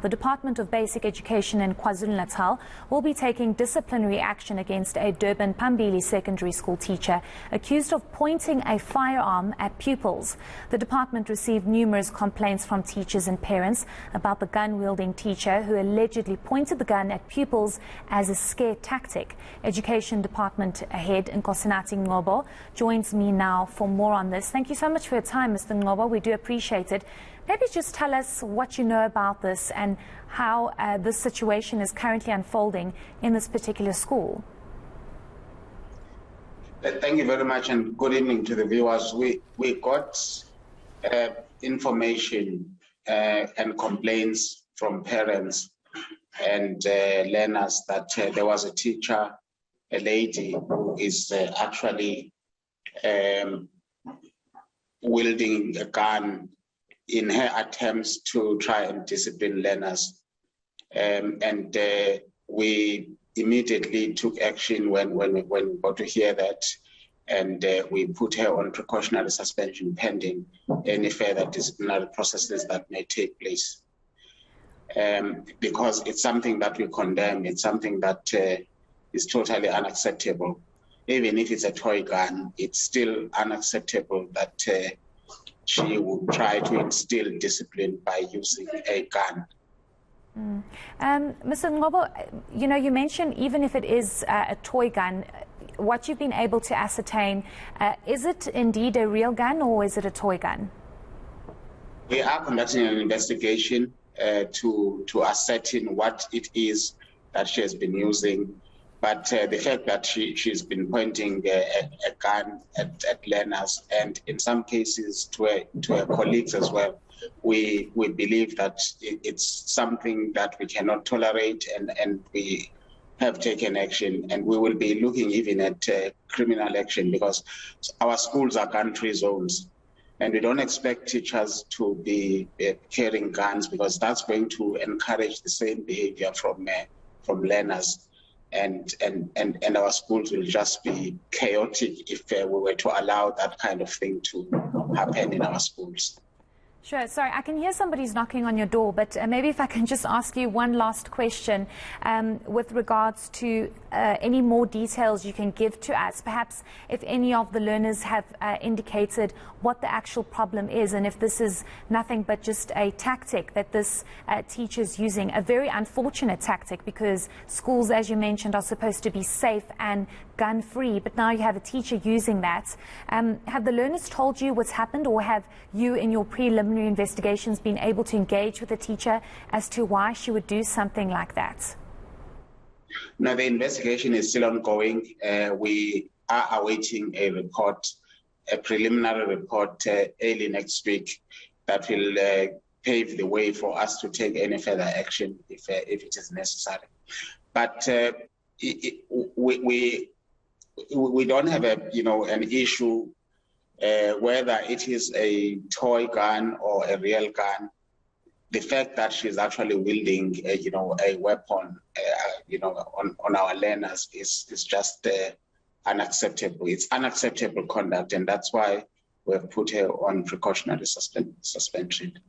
The Department of Basic Education in KwaZulu-Natal will be taking disciplinary action against a Durban Phambili secondary school teacher accused of pointing a firearm at pupils. The department received numerous complaints from teachers and parents about the gun-wielding teacher who allegedly pointed the gun at pupils as a scare tactic. Education Department Head Nkosinathi Ngcobo joins me now for more on this. Thank you so much for your time, Mr. Ngcobo. We do appreciate it. Maybe just tell us what you know about this and how this situation is currently unfolding in this particular school. Thank you very much and good evening to the viewers. We got information and complaints from parents and learners that there was a teacher, a lady, who is actually wielding a gun in her attempts to try and discipline learners. We immediately took action when we got to hear that, and we put her on precautionary suspension pending any further disciplinary processes that may take place. Because it's something that we condemn, it's something that is totally unacceptable. Even if it's a toy gun, it's still unacceptable that she would try to instill discipline by using a gun. Mr. Ngcobo, you mentioned even if it is a toy gun, what you've been able to ascertain, is it indeed a real gun or is it a toy gun? We are conducting an investigation to ascertain what it is that she has been using. But the fact that she's been pointing a gun at learners and in some cases to her colleagues as well, we believe that it's something that we cannot tolerate, and we have taken action, and we will be looking even at criminal action because our schools are gun-free zones, and we don't expect teachers to be carrying guns because that's going to encourage the same behavior from learners. And our schools will just be chaotic if we were to allow that kind of thing to happen in our schools. Sure. Sorry, I can hear somebody's knocking on your door, but maybe if I can just ask you one last question with regards to any more details you can give to us. Perhaps if any of the learners have indicated what the actual problem is and if this is nothing but just a tactic that this teacher is using, a very unfortunate tactic because schools, as you mentioned, are supposed to be safe and gun-free, but now you have a teacher using that. Have the learners told you what's happened, or have you in your preliminary investigations been able to engage with the teacher as to why she would do something like that? No, the investigation is still ongoing. We are awaiting a report, a preliminary report early next week that will pave the way for us to take any further action if it is necessary. But we don't have an issue whether it is a toy gun or a real gun. The fact that she's actually wielding a weapon on our learners is just unacceptable. It's unacceptable conduct, and that's why we've put her on precautionary suspension.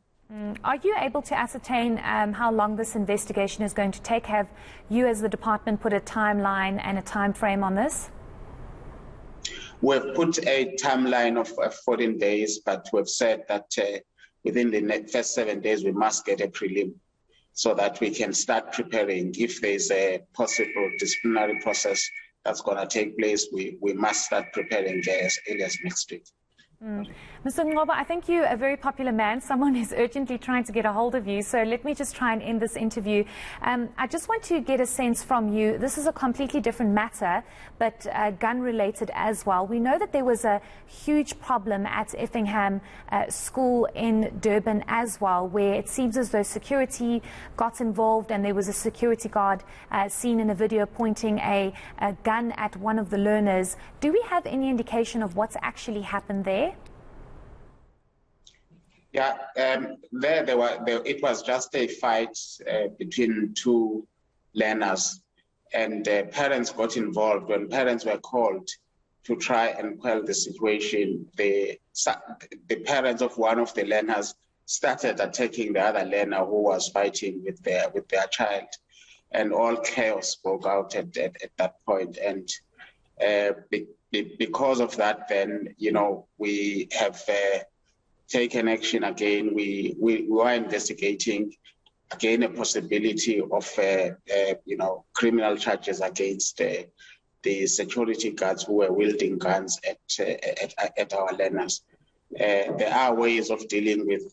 Are you able to ascertain how long this investigation is going to take? Have you as the department put a timeline and a time frame on this? We've put a timeline of 14 days, but we've said that within the first 7 days we must get a prelim so that we can start preparing. If there's a possible disciplinary process that's going to take place, we must start preparing as early as next week. Mr. Ngcobo, I think you're a very popular man. Someone is urgently trying to get a hold of you. So let me just try and end this interview. I just want to get a sense from you. This is a completely different matter, but gun-related as well. We know that there was a huge problem at Effingham School in Durban as well, where it seems as though security got involved and there was a security guard seen in a video pointing a gun at one of the learners. Do we have any indication of what's actually happened there? Yeah, it was just a fight between two learners, and parents got involved. When parents were called to try and quell the situation, the parents of one of the learners started attacking the other learner who was fighting with their child, and all chaos broke out at that point. And because of that, then we have taken action again. We were investigating again a possibility of criminal charges against the security guards who were wielding guns at our learners. There are ways of dealing with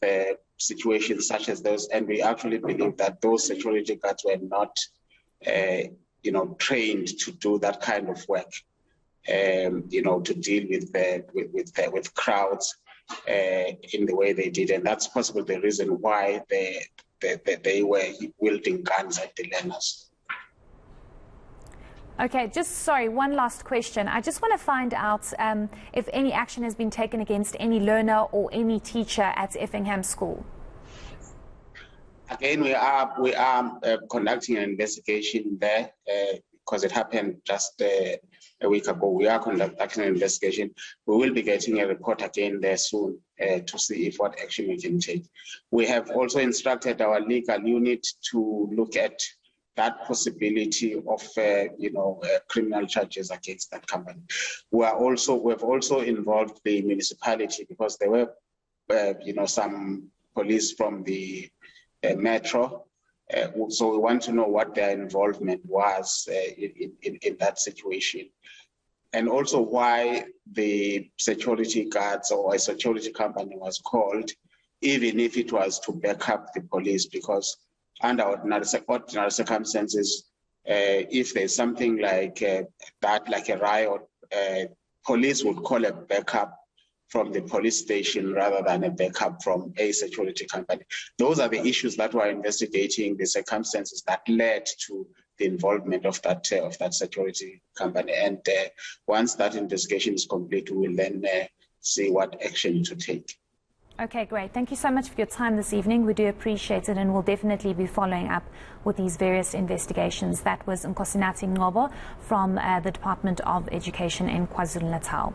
situations such as those, and we actually believe that those security guards were not, trained to do that kind of work. To deal with crowds in the way they did, and that's possibly the reason why they were wielding guns at the learners. Okay, sorry, one last question. I just want to find out if any action has been taken against any learner or any teacher at Effingham School. Again, we are conducting an investigation there because it happened just a week ago. We are conducting an investigation. We will be getting a report again there soon to see what action we can take. We have also instructed our legal unit to look at that possibility of criminal charges against that company. We have also involved the municipality because there were some police from the metro. So we want to know what their involvement was in that situation, and also why the security guards or a security company was called, even if it was to back up the police, because under ordinary circumstances, if there's something like that, like a riot, police would call a backup from the police station rather than a backup from a security company. Those are the issues that we're investigating, the circumstances that led to the involvement of that security company. And once that investigation is complete, we will then see what action to take. Okay, great. Thank you so much for your time this evening. We do appreciate it, and we'll definitely be following up with these various investigations. That was Nkosinathi Ngcobo from the Department of Education in KwaZulu-Natal.